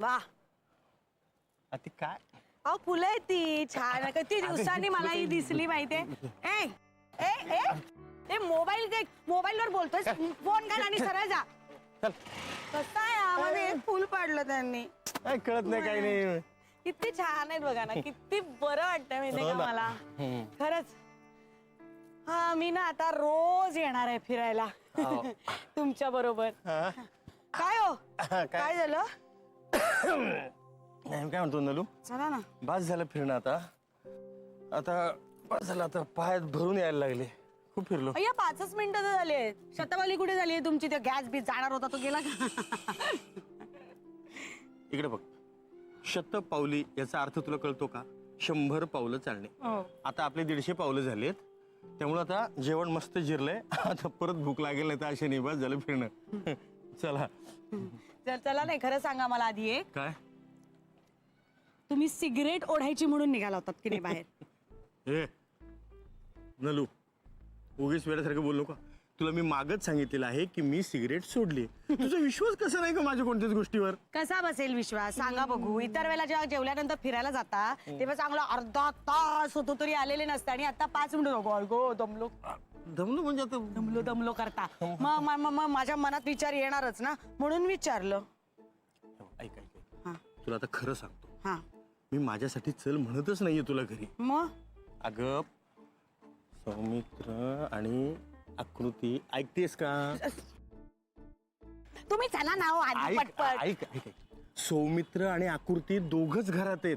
वा ती काय अहो फुलं आहेत ती छान किती दिवसांनी मला ही दिसली माहितीये. ए ए ए ए मोबाईल दे, मोबाईलवर बोलतोय, फोन घाल आणि सरळ जा. चल. कसं आहे यामध्ये एक फुल पाडलं त्यांनी. कळत नाही काही नाही. किती छान आहेत बघा ना, किती बरं वाटतंय माहितीये का मला खरंच. हा मी ना आता रोज येणार आहे फिरायला तुमच्या बरोबर. काय हो काय झालं? नाही काय म्हणतो नलू, चला ना. बस झालं फिरणं आता. आता बस झालं, आता पायात भरून यायला लागले. खूप फिरलो. अय्या 5च मिनिटं तर झाली आहेत. शतवाली कुठे झाली आहे तुमची? ते गॅस बीस जाणार होता तो गेला का? इकडे बघ, शतपावली याचा अर्थ तुला कळतो का? 100 पावलं चालणे. आता आपले 150 पावलं झालेत, त्यामुळे आता जेवण मस्त जिरलंय. आता परत भूक लागेल नाही तर अशा नाही. बस झालं फिरणं. चला चला नाही खरं सांगा मला आधी एक, काय तुम्ही सिगरेट ओढायची म्हणून निघाला होतात की नाही बाहेर? हे नलू, उगीच वेळासारखं बोललो का? तुला मी मागच सांगितलेलं आहे की मी सिगरेट सोडली. तुझा विश्वास कसा नाही का माझ्या कोणत्याच गोष्टीवर? कसा बसेल विश्वास सांगा बघू. इतर वेळेला जेव्हा जेवल्यानंतर फिरायला जाता तेव्हा चांगला अर्धा तास होतो तरी आलेले नसते आणि आता 5 मिनिटं गो दमलो दमलो म्हणजे आता दमलो करता. मग माझ्या मनात विचार येणारच ना, म्हणून विचारलं. ऐक ऐक, तुला आता खरं सांगतो, हा मी माझ्यासाठी चल म्हणतच नाहीये तुला घरी. मग अगं सौमित्र आणि आकृती ऐकतेस का? तुम्ही चला ना हो आधी ऐक पटपट. ऐक ऐक ऐक. सौमित्र आणि आकृती दोघच घरात आहेत.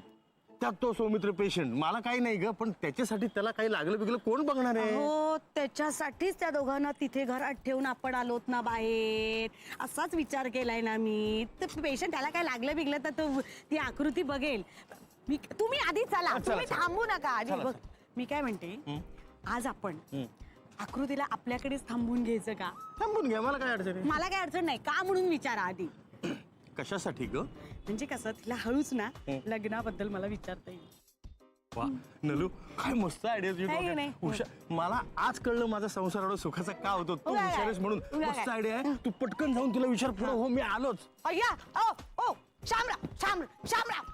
त्यात तो सौमित्र पेशंट. मला काही नाही ग, पण त्याच्यासाठी त्याला काही लागलं बिगलं कोण बघणार आहे? हो त्याच्यासाठीच त्या दोघांना तिथे घरात ठेवून आपण आलोत ना बाहेर. असाच विचार केलाय ना मी. तर पेशंट त्याला काय लागलं बिगलं तर ती आकृती बघेल. तुम्ही आधी चला, तुम्ही थांबू नका आधी. बघ मी काय म्हणते, आज आपण आकृतीला आपल्याकडेच थांबून घ्यायचं का? थांबून घ्या, मला काय अडचण आहे? मला काय अडचण नाही का म्हणून विचारा आधी. कशासाठी ग? म्हणजे कसं तिला हळूच ना लग्नाबद्दल मला विचारता येईल. वा नलू, काय मस्त आयडिया नाही, नाही. तुझी. मला आज कळलं माझा संसार एवढा सुखाचा का होतो. तू उगा काय? विचारेस म्हणून उगा मस्त काय? आयडिया आहे. तू पटकन जाऊन तिला विचार. पुढे हो मी आलोच. अय्या ओ ओ शामराव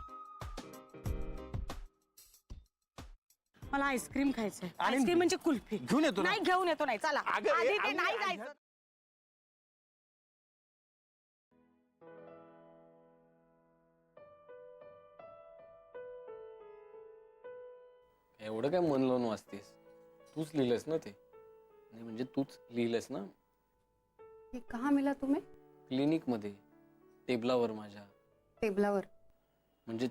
मला आईस्क्रीम खायचंय. आणि- आईस्क्रीम म्हणजे कुल्फी. घेऊन येतो ना? नाही घेऊन येतो नाही. चला अगं, आधी ते अगं, नाही अगं. जायचं. एवढं काय मन लावून वाचतेस? तूच लिहिलंस ना ते? नाही म्हणजे तूच लिहिलंस ना? ये कहाँ मिला तुम्हें? क्लिनिक मध्ये टेबलावर माझ्या. टेबलावर. म्हणजे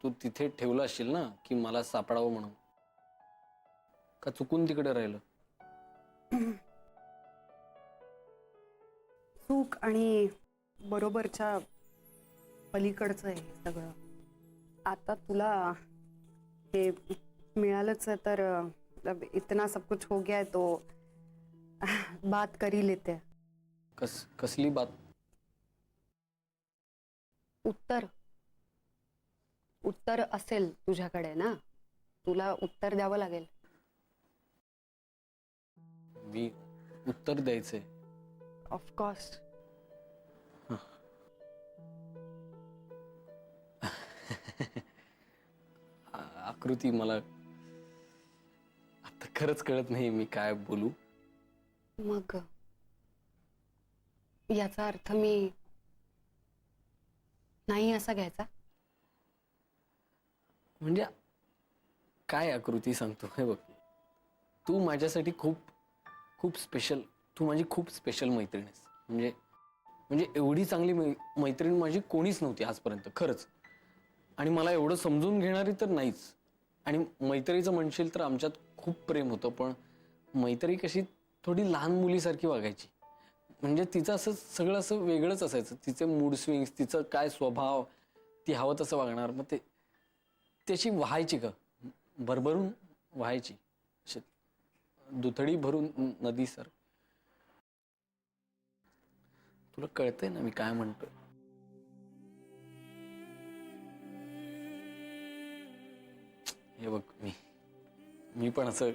तू तिथे ठेवलं असशील ना की मला सापडावं म्हणून? का चुकून तिकडे राहिलं? चूक आणि बरोबरच्या पलीकडचं आहे सगळं. आता तुला हे मिळालंच आहे तर मतलब इतना सब कुछ हो गया है तो बात कर ही लेते हैं. कसली बात? उत्तर असेल तुझ्याकडे ना, तुला उत्तर द्यावं लागेल. मी उत्तर द्यायचंय? ऑफकोर्स. आकृती, मला आता खरंच कळत नाही मी काय बोलू. मग याचा अर्थ मी नाही असा घ्यायचा? म्हणजे काय आकृती सांगतो हे बघ, तू माझ्यासाठी खूप खूप स्पेशल, तू माझी खूप स्पेशल मैत्रीण आहेस. म्हणजे एवढी चांगली मैत्रीण माझी कोणीच नव्हती आजपर्यंत खरंच. आणि मला एवढं समजून घेणारी तर नाहीच. आणि मैत्रीचं म्हणशील तर आमच्यात खूप प्रेम होतं, पण मैत्री कशी थोडी लहान मुलीसारखी वागायची. म्हणजे तिचं असं सगळं असं वेगळंच असायचं. तिचे मूड स्विंग्स, तिचं काय स्वभाव, ती हवं तसं वागणार. मग ते त्याची व्हायची का भरभरून व्हायची, दुथडी भरून नदी सर. तुला कळतंय ना मी काय म्हणतोय? हे बघ मी पण असं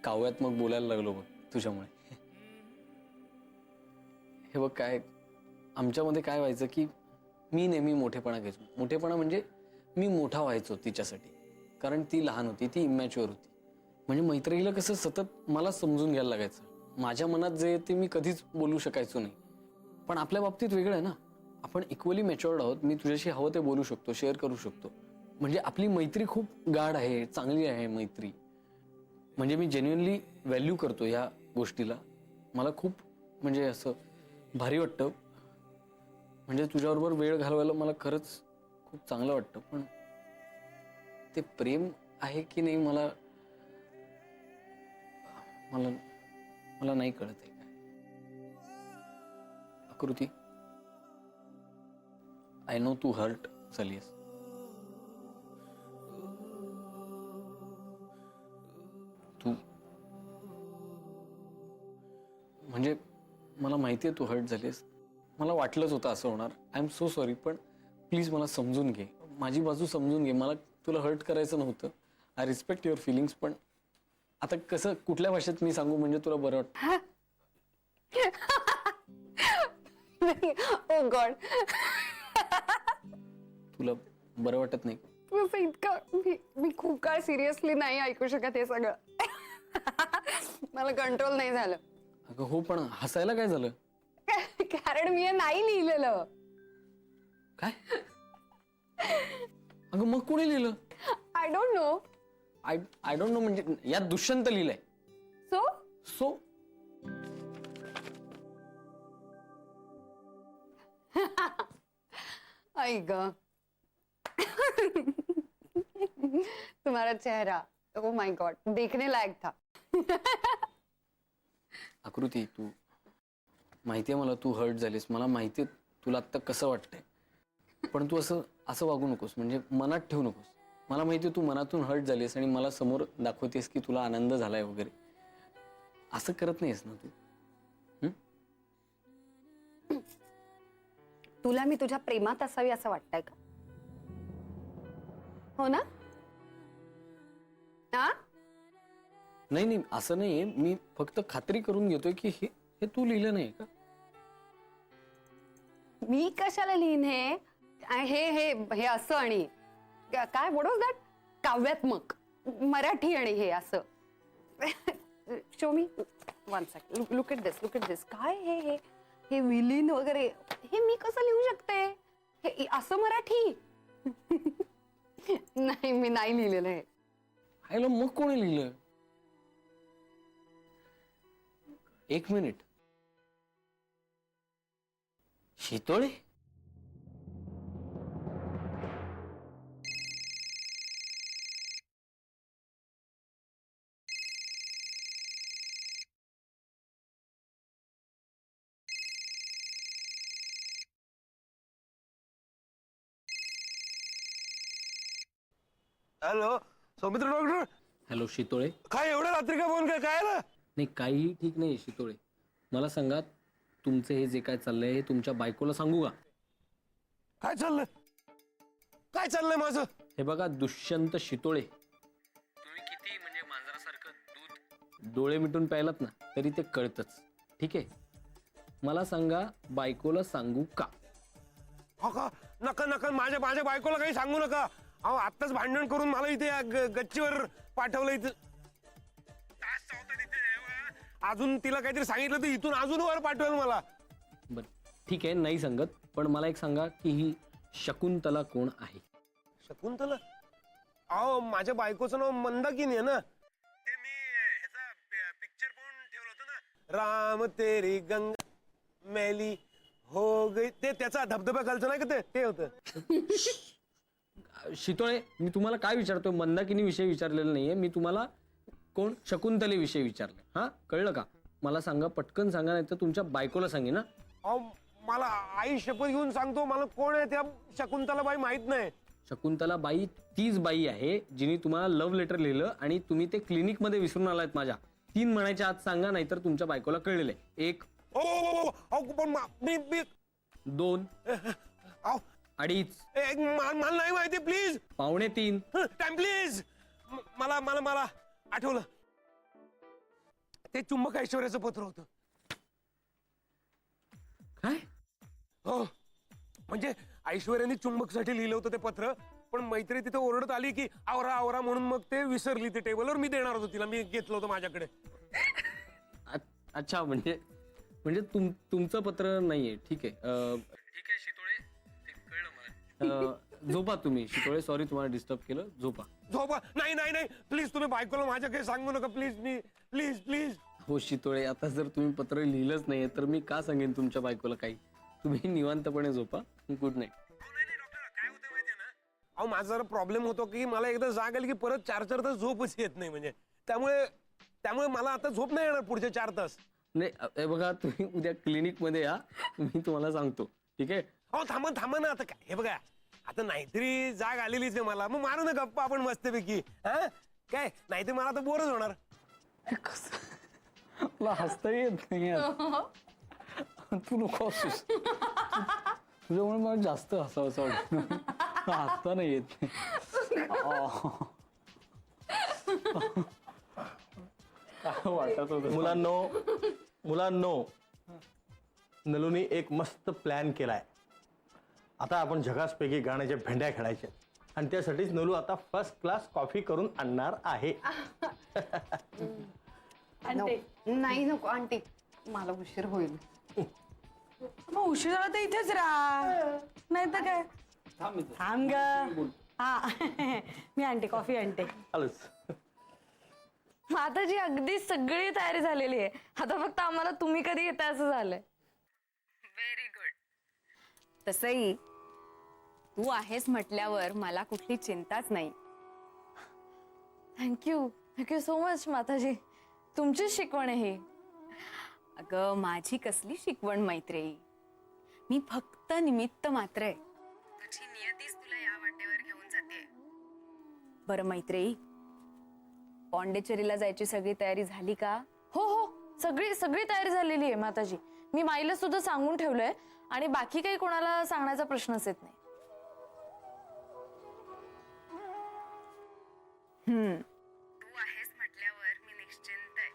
काव्यात्मक बोलायला लागलो बघ तुझ्यामुळे. हे बघ काय आमच्यामध्ये काय व्हायचं की मी नेहमी मोठेपणा घ्यायचो. मोठेपणा म्हणजे मी मोठा व्हायचो तिच्यासाठी, कारण ती लहान होती, ती इमॅच्युअर होती. म्हणजे मैत्रिणीला कसं सतत मला समजून घ्यायला लागायचं. माझ्या मनात जे ते मी कधीच बोलू शकायचो नाही. पण आपल्या बाबतीत वेगळं आहे ना, आपण इक्वली मॅच्युअर्ड आहोत. मी तुझ्याशी हवं ते बोलू शकतो, शेअर करू शकतो. म्हणजे आपली मैत्री खूप गाढ आहे, चांगली आहे मैत्री. म्हणजे मी जेन्युइनली व्हॅल्यू करतो या गोष्टीला. मला खूप म्हणजे असं भारी वाटतं. म्हणजे तुझ्याबरोबर वेळ घालवायला मला खरंच खूप चांगलं वाटतं. पण ते प्रेम आहे की नाही मला मला मला नाही कळत आहे काय. आकृती, आय नो तू हर्ट झालीस. तू म्हणजे मला माहिती आहे तू हर्ट झालीस. मला वाटलंच होतं असं होणार. I am so sorry. पण प्लीज मला समजून घे, माझी बाजू समजून घे. मला तुला हर्ट करायचं नव्हतं. I respect your feelings. पण आता कसं कुठल्या भाषेत मी सांगू म्हणजे तुला बरं वाटतं? ओ गॉड, तुला बरं वाटत नाही? असं इतकं मी खूप काळ सिरियसली नाही ऐकू शकत हे सगळं. मला कंट्रोल नाही झालं. अगं हो, पण हसायला काय झालं? कारण मी हे नाही लिहिलेलं. काय? अगं मग कोणी लिहिलं? I don't know. I don't know म्हणजे यात दुष्यंत लिहिलंय. सो सो आई ग, तुम्हारा चेहरा, ओ माय गॉड, देखने लायक था. आकृती, तू माहितीये मला तू हर्ट झालीस. मला माहितीये तुला आत्ता कसं वाटतंय. पण तू असं वागू नकोस. म्हणजे मनात ठेवू नकोस. मला माहितीये तू मनातून हर्ट झालीस आणि मला समोर दाखवतेस की तुला आनंद झालाय वगैरे. असं करत नाहीस ना तू? तुला मी तुझ्या प्रेमात असावी असं वाटतंय का? हो ना? हा? नाही असं नाहीये. मी फक्त खात्री करून घेतोय की हे तू लिहिलं नाही का? मी कशाला लिहीन हे? हे हे हे असं आणि काय व्हॉट वाज दॅट? काव्यात्मक मराठी आणि हे असं. Show me one second. Look at this. काय हे हे विलीन वगैरे हे मी कसं लिहू शकते? हे असं मराठी? नाही, मी नाही लिहिलेलं हे. हायला मग कोणी लिहिलं? एक minute. Shitole? Hello, Saumitra doctor. Hello Shitole. काय एवढ्या रात्री का फोन काय आला? नाही काहीही ठीक नाही शितोळे. मला सांगा, तुमचं हे जे काय चाललंय हे तुमच्या बायकोला सांगू का? काय चाललंय माझं? हे बघा दुष्यंत शितोळे, तुम्ही किती म्हणजे मांजरासारखं दूध डोळे मिटून प्यायलात ना तरी ते कळतच. ठीक आहे, मला सांगा बायकोला सांगू का? हो का? नका नका, माझ्या बायकोला काही सांगू नका. अहो आत्ताच भांडण करून मला इथे गच्चीवर पाठवलं. इथं अजून तिला काहीतरी सांगितलं तर इथून अजून वर पाठवेल मला. बर ठीक आहे, नाही सांगत. पण मला एक सांगा की ही शकुंतला कोण आहे? शकुंतला? अहो माझ्या बायकोचं नाव मंदाकिनी आहे ना. ते मी ह्याचा पिक्चर पाहून ठेवलं होतं ना, राम तेरी गंगा मैली हो गई. ते त्याचा धबधबा खालचं नाही का ते होतं. शितोळे, मी तुम्हाला काय विचारतोय? मंदाकिनी विषयी विचारलेलं नाहीये मी तुम्हाला. कोण? शकुंतले विषयी विचारले. हा कळलं का? मला सांगा, पटकन सांगा, नाही तर तुमच्या बायकोला सांगे ना. अहो मला आई शपथ घेऊन सांगतो, मला कोण आहे त्या शकुंतला बाई माहित नाही. शकुंतला बाई तीच बाई आहे जिने तुम्हाला लव्ह लेटर लिहिलं आणि तुम्ही ते क्लिनिक मध्ये विसरून आलात माझ्या. 3 महिन्याच्या आत सांगा, नाहीतर तुमच्या बायकोला कळलेलं आहे. 1 पण 2 2.5 मला नाही माहिती. Please 2.75 time please. मला आठवलं, ते चुंबक ऐश्वर्याचं पत्र होतं. काय? हो म्हणजे ऐश्वर्याने चुंबकसाठी लिहिलं होतं ते पत्र, पण मैत्री तिथे ओरडत आली की आवरा आवरा म्हणून मग ते विसरली ते टेबलवर. मी देणार होतो तिला, मी घेतलं होतं माझ्याकडे. अच्छा, म्हणजे म्हणजे तुमचं पत्र नाहीये. ठीक आहे. ठीक आहे शितोळे, ते कळलं मला. झोपा तुम्ही शितोळे. सॉरी तुम्हाला डिस्टर्ब केलं. झोपा. झोपा. नाही नाही नाही, प्लीज तुम्ही बायकोला माझ्या काही सांगू नका प्लीज. Me please please. हो शितोळे, आता जर तुम्ही पत्र लिहिलंच नाहीये तर मी का सांगेन तुमच्या बायकोला काही. तुम्ही निवांतपणे झोपा. Good night. अहो माझा जरा प्रॉब्लेम होतो की मला एकदा जाग आली की परत 4-4 तास झोपच येत नाही, म्हणजे त्यामुळे मला आता झोप नाही येणार पुढचे 4 तास. नाही हे बघा, तुम्ही उद्या क्लिनिक मध्ये या, मी तुम्हाला सांगतो. ठीक आहे. अहो थांबा ना आता. काय हे बघा, आता नाहीतरी जाग आलेलीच आहे मला, मग मारू ना गप्पा आपण मस्तपैकी. हा काय, नाहीतरी मला आता बोरच होणार. मला हसता येत नाही यार. तू नको हसूस. तुझ्यामुळे मला जास्त हसावंसं वाटतं. हसता नाही येत नाही. काय वाटत होतं. मुलांनो, नलूनी एक मस्त प्लॅन केलाय. आता आपण झकासपैकी गाण्याच्या भेंड्या खेळायच्या, आणि त्यासाठीच नलू आता फर्स्ट क्लास कॉफी करून आणणार आहे. नाही नको आंटी, मला उशीर होईल. मग उशीर झाला तर इथेच राहा, नाही तर काय. थांब ग. हा मी आणते कॉफी आणते. आलंच. माताजी अगदी सगळी तयारी झालेली आहे. आता फक्त आम्हाला तुम्ही कधी येता असं झालंय. Very good. तसंही तू आहेस म्हटल्यावर मला कुठली चिंताच नाही. थँक्यू सो मच माताजी. तुमचीच शिकवण आहे ही. अगं माझी कसली शिकवण मैत्रेयी, मी फक्त निमित्त मात्र आहे. तुझी नियतीच तुला या वाटेवर घेऊन जाते. बरं मैत्रेयी, पॉंडिचेरीला जायची सगळी तयारी झाली का? हो सगळी तयारी झालेली आहे माताजी. मी माईला सुद्धा सांगून ठेवलंय, आणि बाकी काही कोणाला सांगण्याचा प्रश्नच येत नाही. तू आहेस म्हटल्यावर मी निश्चिंत आहे.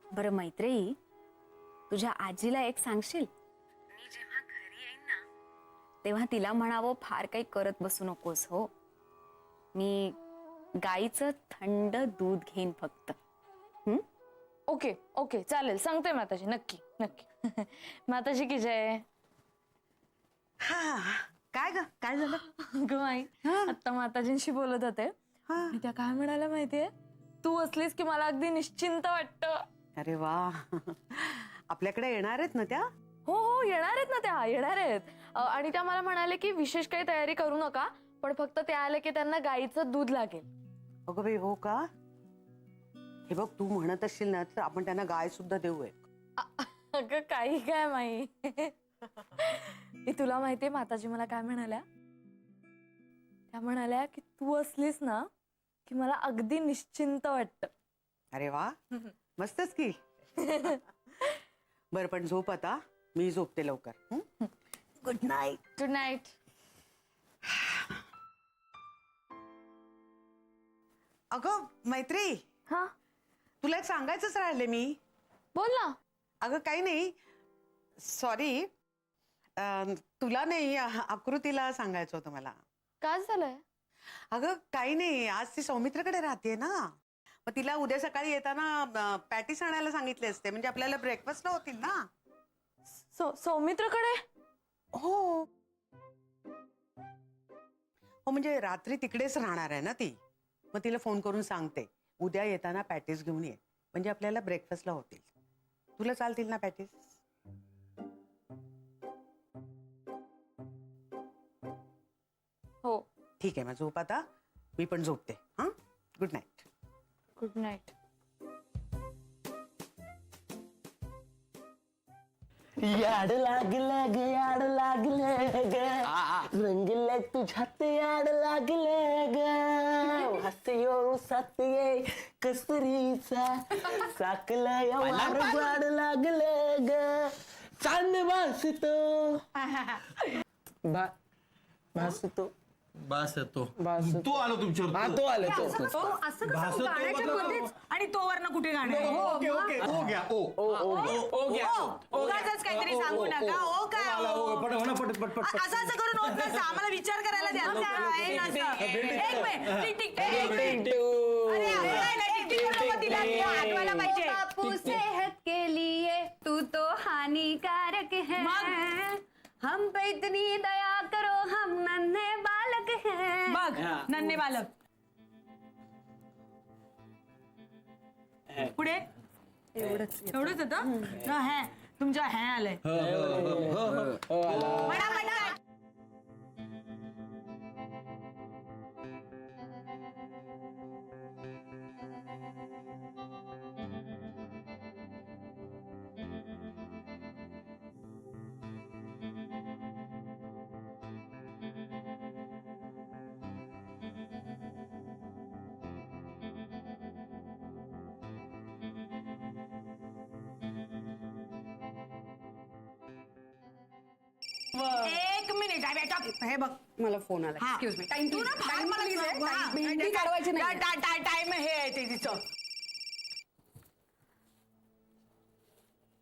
बरं मैत्रेयी, तुझ्या आजीला एक सांगशील? मी जेव्हा घरी येईन ना तेव्हा तिला म्हणावं फार काही करत बसू नकोस. हो, मी गाईचं थंड दूध घेईन फक्त. ओके चालेल, सांगते माताजी. नक्की. माताजी की जय. हा काय ग, काय झालं? अगं आई, आता माताजींशी बोलत होते आणि त्या काय म्हणाल्या माहितीये, तू असलीस की मला अगदी निश्चिंत वाटतं. अरे वा, आपल्याकडे येणार आहेत ना त्या? हो येणार आहेत ना त्या, येणार आहेत. आणि त्या मला म्हणाले की विशेष काही तयारी करू नका, पण फक्त ते आले की त्यांना गाईचं दूध लागेल. अगं बाई, हो का? हे बघ, तू म्हणत असशील ना तर आपण त्यांना गाय सुद्धा देऊ. अगं काही काय माई. तुला माहितीये माताजी मला काय म्हणाल्या? त्या म्हणाल्या की तू असलीस ना की मला अगदी निश्चिंत वाटतं. अरे वा, मस्तच की. बर, पण झोप आता, मी झोपते लवकर. Good night. Good night. अगं मैत्री, हा तुला एक सांगायचंच राहिले मी. बोल ना. अगं काही नाही, सॉरी, तुला नाही, आकृतीला सांगायचं होतं मला. काय झालंय? अगं काही नाही, आज ती सौमित्रकडे राहते ना, मग तिला उद्या सकाळी येताना पॅटीस आणायला सांगितले असते, म्हणजे आपल्याला ब्रेकफास्टला होतील ना. सौमित्रकडे? हो म्हणजे रात्री तिकडेच राहणार आहे ना ती, मग तिला फोन करून सांगते उद्या येताना पॅटीस घेऊन ये, म्हणजे आपल्याला ब्रेकफास्टला होतील. तुला चालतील ना पॅटीस? हो. ठीक आहे, मग झोप आता, मी पण झोपते. हा, गुड नाईट. Good night. याड लागलं ग, याड लागलं ग, रंगले तुझ्यात याड लागलं ग, हसयो सातये कसरीचा साकला या वाड लागलं ग, चांद भासतो भासतो बस तो बस. तू आलो तुमच्यावर हा तो आला तो असं कसं भासतो गाण्याच्या मतलब- मध्येच आणि तो वरनं कुठे गाणं ओके ओके ओ घ्या ओ उगाचच काहीतरी सांगू नका ओ काय ओ? असं असं करून होत नसतं आम्हाला विचार करायला द्या हे नसतं. एक मिनिट टिक टिक अरे असं नाही ना, टिक टिक करून दिला की आठवायला पाहिजे बापू सेहत के लिए तू तो हानिकारक है हम पे इतनी दया करो हम नन्हे बालक हैं बघ नन्हे बालक पुढे एवढंच होतं हॅ तुमच्या हॅ आलंय म्हणा म्हणा एक मिनिट हे बघ मला फोन आला हा. एक्सक्यूज मी टाइम तू ना फार मला भेंडी काढवायची नाही टाइम हे आहे ते तिचं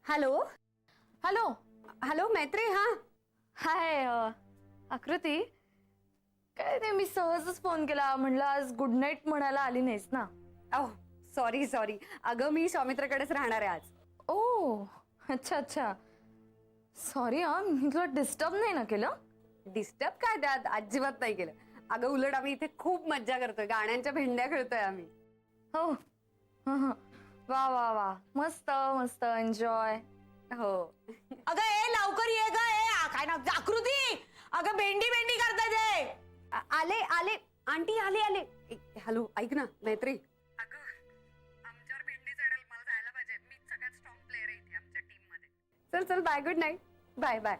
हॅलो हॅलो हॅलो मैत्री हा हाय आकृती काय ते मी सहजच फोन केला म्हणलं आज गुड नाईट म्हणायला आली नाहीस ना. ओह सॉरी अगं मी सौमित्राकडेच राहणार आहे आज ओ अच्छा अच्छा सॉरी हा मी तुला डिस्टर्ब नाही ना केलं. डिस्टर्ब काय त्यात अजिबात नाही केलं अगं उलट आम्ही इथे खूप मज्जा करतोय गाण्यांच्या भेंड्या खेळतोय आम्ही हो हं. वा वा वा मस्त मस्त एन्जॉय. हो अगं ए लवकर ये ग ए काय नाव आकृती अगं भेंडी करताय ते आले आंटी आले हॅलो ऐक ना मैत्री अगं आमच्यावर भेंडी चढेल मला जायला पाहिजे मी सगळ्यात स्ट्रॉंग प्लेअर आहे इथे आमच्या टीम मध्ये चल bye good night bye bye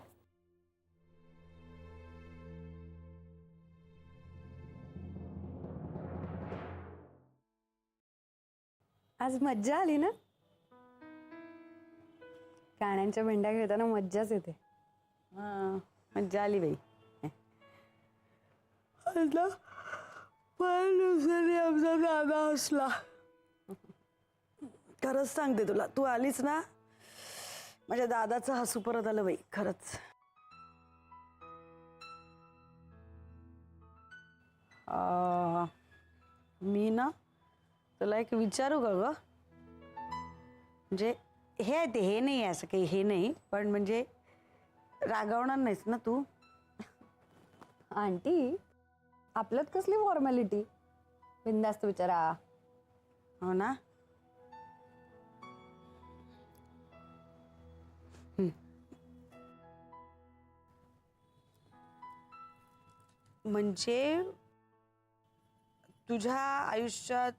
आज मज्जा आली ना गाण्यांच्या भेंड्या खेळताना मज्जाच येते मज्जा आली बाई आमचा दादा असला खरंच सांगते तुला तू आलीस ना माझ्या दादाचं हसू परत आलं बाई खरंच. मी ना तुला एक विचारू का ग म्हणजे हे नाही आहे असं काही हे नाही पण म्हणजे रागावणार नाहीस ना तू. आंटी आपल्यात कसली फॉर्मॅलिटी बिंदास्त विचारा. हो ना म्हणजे तुझ्या आयुष्यात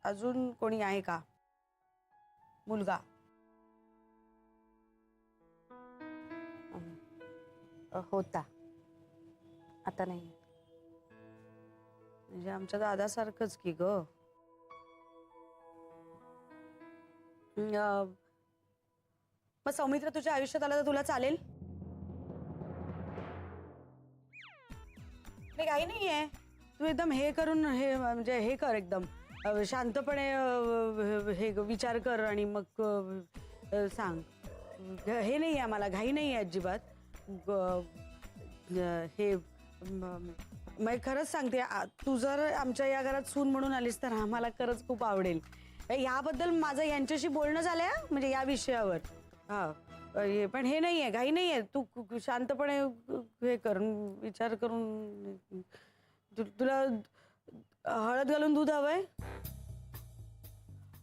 अजून कोणी आहे का मुलगा. होता आता नाही म्हणजे आमच्या दादासारखंच की ग. मग सौमित्र तुझ्या आयुष्यात आला तर तुला चालेल. नाही काही नाहीये तू एकदम हे करून हे म्हणजे हे कर एकदम शांतपणे हे विचार कर आणि मग सांग. हे नाही आहे मला घाई नाही आहे अजिबात. हे मग खरंच सांगते तू जर आमच्या या घरात सून म्हणून आलीस तर आम्हाला खरंच खूप आवडेल. याबद्दल माझं यांच्याशी बोलणं झालंय म्हणजे या विषयावर. हा पण हे नाही आहे घाई नाही आहे तू शांतपणे हे करून विचार करून. तुला हळद घालून दूध हवंय.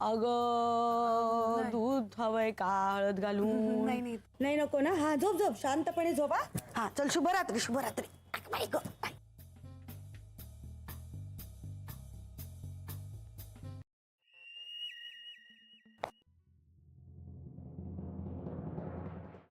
अगं दूध हवंय का हळद घालून. नाही नाही नको ना. हा झोप शांतपणे झोप. हा चल शुभरात्री. बाय ग बाय.